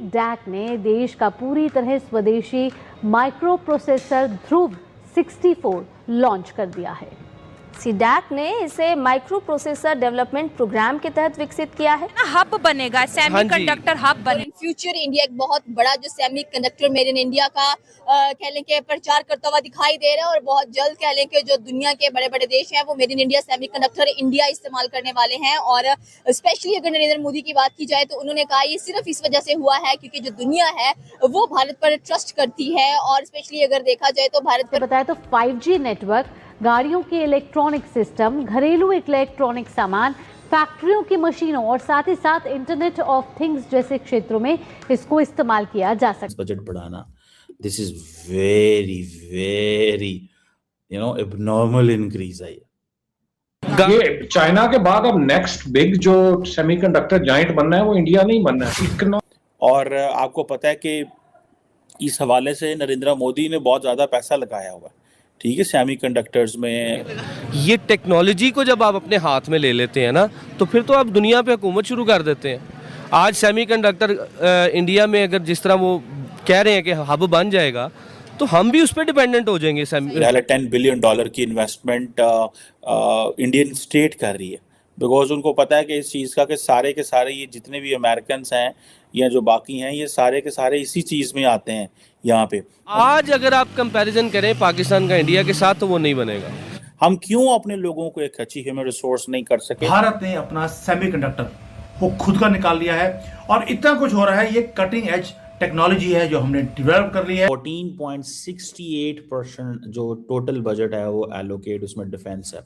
Deck ने देश का पूरी तरह स्वदेशी माइक्रो प्रोसेसर ध्रुव 64 लॉन्च कर दिया है। सीडैक ने इसे माइक्रो प्रोसेसर डेवलपमेंट प्रोग्राम के तहत विकसित किया है। हब बनेगा, सेमीकंडक्टर हब बनेगा। इन फ्यूचर इंडिया एक बहुत बड़ा जो सेमीकंडक्टर मेड इन इंडिया का कह लें कि प्रचार करता हुआ दिखाई दे रहा है और बहुत जल्द कह लें कि जो दुनिया के बड़े बड़े देश हैं वो made in India semiconductor India इस्तेमाल करने वाले हैं। और स्पेशली अगर नरेंद्र मोदी की बात की जाए तो उन्होंने कहा ये सिर्फ इस वजह से हुआ है क्योंकि जो दुनिया है वो भारत पर ट्रस्ट करती है। और स्पेशली अगर देखा जाए तो भारत पर बताया तो 5G नेटवर्क, गाड़ियों के इलेक्ट्रॉनिक सिस्टम, घरेलू इलेक्ट्रॉनिक सामान, फैक्ट्रियों की मशीनों और साथ ही साथ इंटरनेट ऑफ थिंग्स जैसे क्षेत्रों में इसको इस्तेमाल किया जा सकता है। बजट बढ़ाना, this is very very abnormal increase है। ये चाइना के बाद अब नेक्स्ट बिग जो सेमीकंडक्टर जायंट बनना है वो इंडिया नहीं बनना है। और आपको पता है कि इस हवाले से नरेंद्र मोदी ने बहुत ज़्यादा पैसा लगाया हुआ है, ठीक है, सेमीकंडक्टर्स में। ये टेक्नोलॉजी को जब आप अपने हाथ में ले लेते हैं ना, तो फिर तो आप दुनिया पे हुकूमत शुरू कर देते हैं। आज सेमीकंडक्टर इंडिया में अगर जिस तरह वो कह रहे हैं कि हब बन जाएगा, तो हम भी उस पर डिपेंडेंट हो जाएंगे। $10 बिलियन की इन्वेस्टमेंट इंडियन स्टेट कर रही है, बिकॉज उनको पता है कि इस चीज़ का कि सारे के सारे ये जितने भी अमेरिकन हैं या जो बाकी हैं ये सारे के सारे इसी चीज़ में आते हैं यहाँ पे। आज अगर आप कंपैरिजन करें पाकिस्तान का इंडिया के साथ तो वो नहीं बनेगा। हम क्यों अपने लोगों को एक अच्छी ह्यूमन रिसोर्स नहीं कर सके? भारत ने अपना सेमीकंडक्टर वो खुद का निकाल लिया है और इतना कुछ हो रहा है। ये कटिंग एज टेक्नोलॉजी है जो हमने डेवलप कर ली है। 14.68% जो टोटल बजट है वो एलोकेट उसमें डिफेंस है।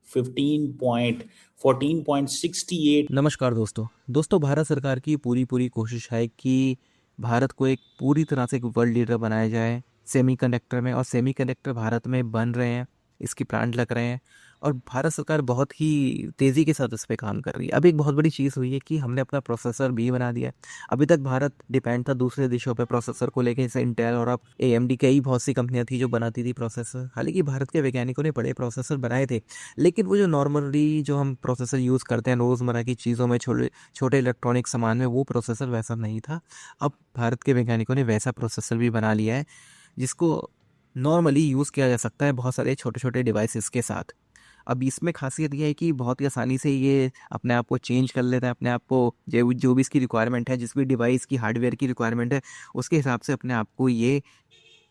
14.68। नमस्कार दोस्तों, भारत सरकार की पूरी कोशिश है कि भारत को एक पूरी तरह से एक वर्ल्ड लीडर बनाया जाए सेमीकंडक्टर में। और सेमीकंडक्टर भारत में बन रहे हैं, इसकी प्लांट लग रहे हैं और भारत सरकार बहुत ही तेज़ी के साथ इस पर काम कर रही है। अब एक बहुत बड़ी चीज़ हुई है कि हमने अपना प्रोसेसर भी बना दिया है। अभी तक भारत डिपेंड था दूसरे देशों पे प्रोसेसर को लेके, जैसे इंटेल और अब AMD, कई बहुत सी कंपनियां थी जो बनाती थी प्रोसेसर। हालांकि भारत के वैज्ञानिकों ने बड़े प्रोसेसर बनाए थे, लेकिन वो जो नॉर्मली जो हम प्रोसेसर यूज़ करते हैं रोज़मर्रा की चीज़ों में, छोटे इलेक्ट्रॉनिक सामान में, वो प्रोसेसर वैसा नहीं था। अब भारत के वैज्ञानिकों ने वैसा प्रोसेसर भी बना लिया है जिसको नॉर्मली यूज़ किया जा सकता है बहुत सारे छोटे छोटे डिवाइसेस के साथ। अब इसमें खासियत यह है कि बहुत ही आसानी से ये अपने आप को चेंज कर लेता है, अपने आप को जो भी इसकी रिक्वायरमेंट है, जिस भी डिवाइस की हार्डवेयर की रिक्वायरमेंट है उसके हिसाब से अपने आप को ये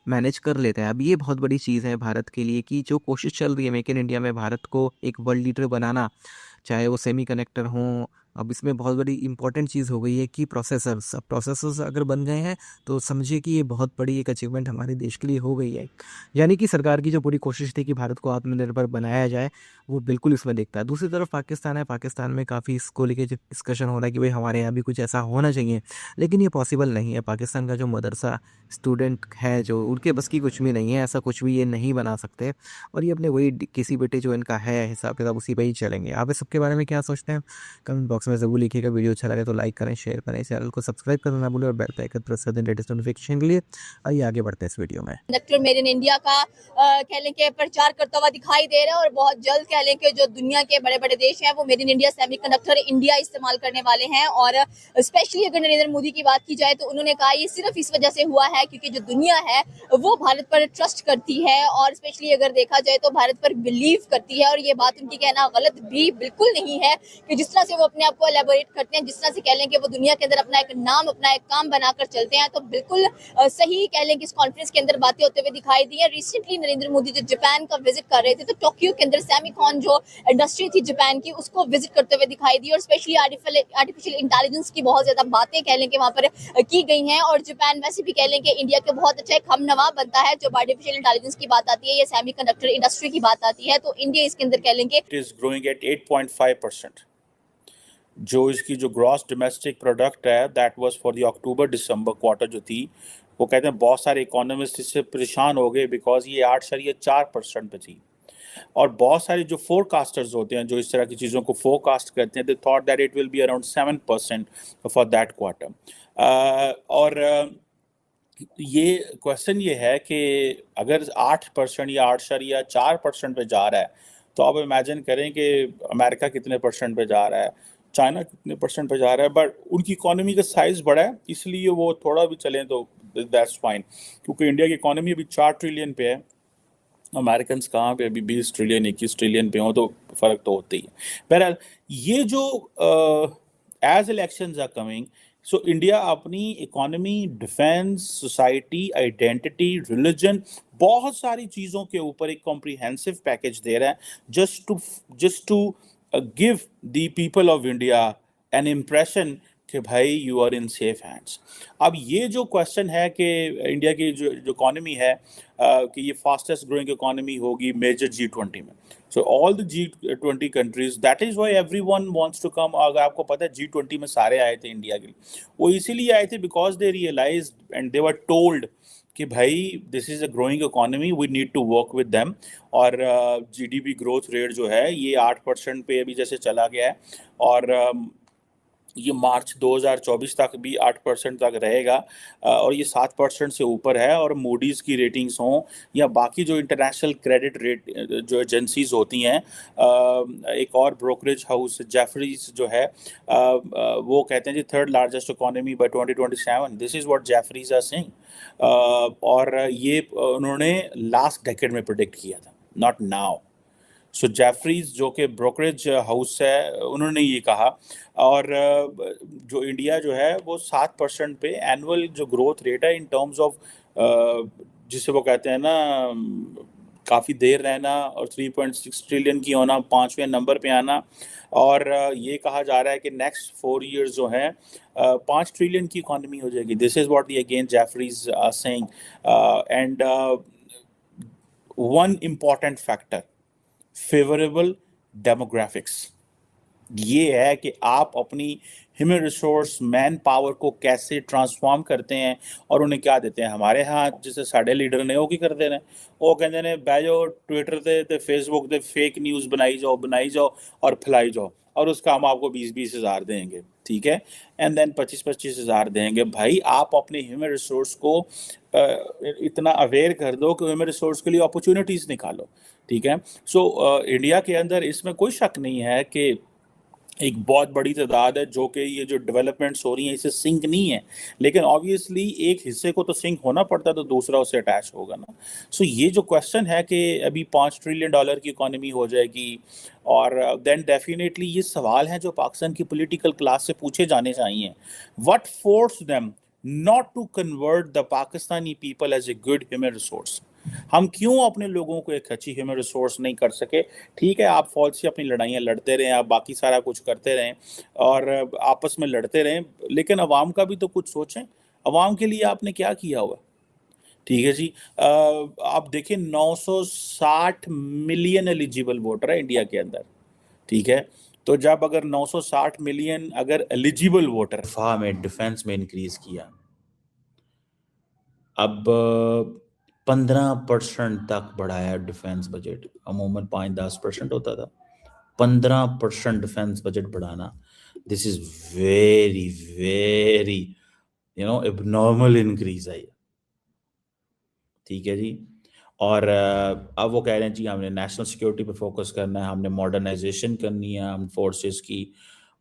मैनेज कर लेता है। अब ये बहुत बड़ी चीज़ है भारत के लिए कि जो कोशिश चल रही है मेक इन इंडिया में भारत को एक वर्ल्ड लीडर बनाना, चाहे वो सेमीकंडक्टर हों। अब इसमें बहुत बड़ी इंपॉर्टेंट चीज़ हो गई है कि प्रोसेसर्स अगर बन गए हैं तो समझिए कि ये बहुत बड़ी एक अचीवमेंट हमारे देश के लिए हो गई है। यानी कि सरकार की जो पूरी कोशिश थी कि भारत को आत्मनिर्भर बनाया जाए वो बिल्कुल इसमें दिखता है। दूसरी तरफ पाकिस्तान है, पाकिस्तान में काफ़ी इसको लेके डिस्कशन हो रहा है कि भाई हमारे यहाँ भी कुछ ऐसा होना चाहिए, लेकिन ये पॉसिबल नहीं है। पाकिस्तान का जो मदरसा स्टूडेंट है जो उनके बस की कुछ भी नहीं है, ऐसा कुछ भी ये नहीं बना सकते और ये अपने वही किसी बेटे जो इनका है हिसाब किताब उसी पर ही चलेंगे। आप इस सबके बारे में क्या सोचते हैं कमेंट बॉक्स में ज़रूर लिखिएगा। वीडियो अच्छा लगे तो लाइक करें, शेयर करें, चैनल को सब्सक्राइब करना ना भूलें और बेल आइकन प्रेस कर दें लेटेस्ट नोटिफिकेशन के लिए। आइए आगे बढ़ते हैं इस वीडियो में। कंडक्टर मेड इन इंडिया का कह लें कि प्रचार करता हुआ दिखाई दे रहा है और बहुत जल्द कह लें कि जो दुनिया के बड़े बड़े देश हैं वो made in India semiconductor India इस्तेमाल करने वाले हैं। और स्पेशली अगर नरेंद्र मोदी की बात की जाए तो उन्होंने कहा ये सिर्फ इस वजह से हुआ है क्योंकि जो दुनिया है वो भारत पर ट्रस्ट करती है और स्पेशली अगर देखा जाए तो भारत पर बिलीव करती है। और ये बात उनकी कहना गलत भी बिल्कुल नहीं है कि जिस तरह से वो अपने आप को एलेबोरेट करते हैं, जिस तरह से कह लें कि वो दुनिया के अंदर अपना एक नाम, अपना एक काम बनाकर चलते हैं, तो बिल्कुल सही कह लें कि इस कॉन्फ्रेंस के अंदर बातें होते हुए दिखाई दी है। रिसेंटली नरेंद्र मोदी जो जापान का विजिट कर रहे थे तो टोक्यो के अंदर सेमीकॉन जो इंडस्ट्री थी जापान की उसको विजिट करते हुए दिखाई दी और स्पेशली आर्टिफिशियल इंटेलिजेंस की बहुत ज्यादा बातें कह लें कि वहाँ पर की गई हैं। और जापान वैसे भी कह लें कि इंडिया के बहुत अच्छा एक हमनवा बनता है जब आर्टिफिशियल इंटेलिजेंस की बात आती है या सेमीकंडक्टर इंडस्ट्री की बात आती है, तो इंडिया इसके अंदर कह लें कि इट इज ग्रोइंग एट 8.5%। जो इसकी जो ग्रॉस डोमेस्टिक प्रोडक्ट है that was for the October December quarter जो थी, वो कहते हैं बहुत सारे इकोनॉमिस्ट इससे परेशान हो गए बिकॉज ये 8.4% पे थी। और बहुत सारे जो फोरकास्टर्स होते हैं जो इस तरह की चीज़ों को फोरकास्ट करते हैं, they thought that it will be around 7% for that quarter. और ये क्वेश्चन ये है कि अगर 8% या 8.4% पे जा रहा है तो आप इमेजिन करें कि अमेरिका कितने परसेंट पे जा रहा है। चाइना कितने परसेंट पे जा रहा है, बट उनकी इकोनॉमी का साइज बड़ा है इसलिए वो थोड़ा भी चलें तो दैट्स फाइन, क्योंकि इंडिया की इकोनॉमी अभी 4 ट्रिलियन पे है, अमेरिकन कहाँ पे अभी 20 ट्रिलियन 21 ट्रिलियन पे हो, तो फर्क तो होता ही है। बहरहाल ये जो as elections are coming, so India अपनी economy, defence, society, identity, religion, बहुत सारी चीज़ों के ऊपर एक कॉम्प्रिहेंसिव पैकेज दे रहा है, just to give the people of India an impression कि भाई you are in safe hands. अब ये जो क्वेश्चन है कि इंडिया की जो इकोनॉमी है कि ये फास्टेस्ट ग्रोइंग इकोनॉमी होगी मेजर G20 में, so all the G20 countries, that is why everyone wants to come. अगर आपको पता है G20 में सारे आए थे इंडिया के लिए, वो इसीलिए आए थे because they realised and they were told कि भाई this is a growing economy, we need to work with them. और GDP ग्रोथ रेट जो है ये 8% पे अभी जैसे चला गया है, और ये मार्च 2024 तक भी 8% तक रहेगा, और ये 7% से ऊपर है। और मूडीज़ की रेटिंग्स हों या बाकी जो इंटरनेशनल क्रेडिट रेट जो एजेंसीज होती हैं, एक और ब्रोकरेज हाउस जेफरीज जो है, वो कहते हैं जी 3rd largest economy by 2027। This is what Jefferies are saying, और ये उन्होंने लास्ट डेकेड में प्रेडिक्ट किया था, नॉट नाउ। सो जेफरीज जो कि ब्रोकरेज हाउस है, उन्होंने ये कहा। और जो इंडिया जो है वो 7% पे एनुअल जो ग्रोथ रेट है इन टर्म्स ऑफ, जिसे वो कहते हैं ना काफ़ी देर रहना, और 3.6 ट्रिलियन की होना, 5वें नंबर पे आना। और ये कहा जा रहा है कि नेक्स्ट 4 ईयर्स जो है 5 ट्रिलियन की इकोनॉमी हो जाएगी। This is what again Jefferies are saying. And one important factor, favourable demographics, ये है कि आप अपनी ह्यूमन रिसोर्स, मैन पावर को कैसे ट्रांसफॉर्म करते हैं और उन्हें क्या देते हैं। हमारे यहाँ जिसे साढ़े लीडर ने वो की करते हैं, वो कहते हैं बह जाओ ट्विटर ते फेसबुक ते फेक न्यूज़ बनाई जाओ और फैलाई जाओ, और उसका हम आपको 20-20 हज़ार देंगे, ठीक है, एंड देन 25-25 हज़ार देंगे। भाई आप अपने ह्यूमन रिसोर्स को इतना अवेयर कर दो कि ह्यूमन रिसोर्स के लिए अपॉर्चुनिटीज़ निकालो, ठीक है। सो इंडिया के अंदर इसमें कोई शक नहीं है कि एक बहुत बड़ी तादाद है जो कि ये जो डेवलपमेंट्स हो रही हैं इससे सिंक नहीं है, लेकिन ऑब्वियसली एक हिस्से को तो सिंक होना पड़ता है, तो दूसरा उससे अटैच होगा ना। सो ये जो क्वेश्चन है कि अभी $5 ट्रिलियन की इकोनॉमी हो जाएगी, और देन डेफिनेटली ये सवाल हैं जो पाकिस्तान की पॉलिटिकल क्लास से पूछे जाने चाहिए। What force them not to convert the Pakistani people as a good human resource? हम क्यों अपने लोगों को एक अच्छी ह्यूमन रिसोर्स नहीं कर सके? ठीक है, आप फौज से अपनी लड़ाइयाँ लड़ते रहें, आप बाकी सारा कुछ करते रहें और आपस में लड़ते रहें, लेकिन अवाम का भी तो कुछ सोचें। अवाम के लिए आपने क्या किया हुआ? ठीक है जी, आप देखिए 960 मिलियन एलिजिबल वोटर है इंडिया के अंदर, ठीक है। तो जब अगर 960 मिलियन अगर एलिजिबल वोटर में डिफेंस में इंक्रीज किया, अब 15% तक बढ़ाया डिफेंस बजट, अमूमन 5-10% होता था, 15% डिफेंस बजट बढ़ाना, this is very very abnormal increase है, ठीक है जी। और अब वो कह रहे हैं जी हमने नेशनल सिक्योरिटी पे फोकस करना है, हमने मॉडर्नाइजेशन करनी है हम फोर्सेस की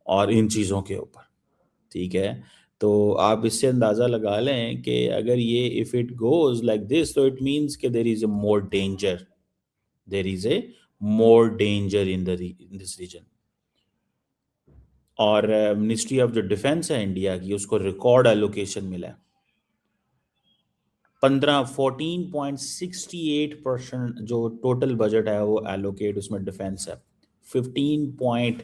और इन चीज़ों के ऊपर, ठीक है। तो आप इससे अंदाज़ा लगा लें कि अगर ये if it goes like this, तो इट मीन्स कि there is a more danger, there is a more danger in this region. और मिनिस्ट्री ऑफ जो डिफेंस है इंडिया की, उसको रिकॉर्ड एलोकेशन मिला है। 14.68% जो टोटल बजट है वो एलोकेट उसमें डिफेंस है। 14.68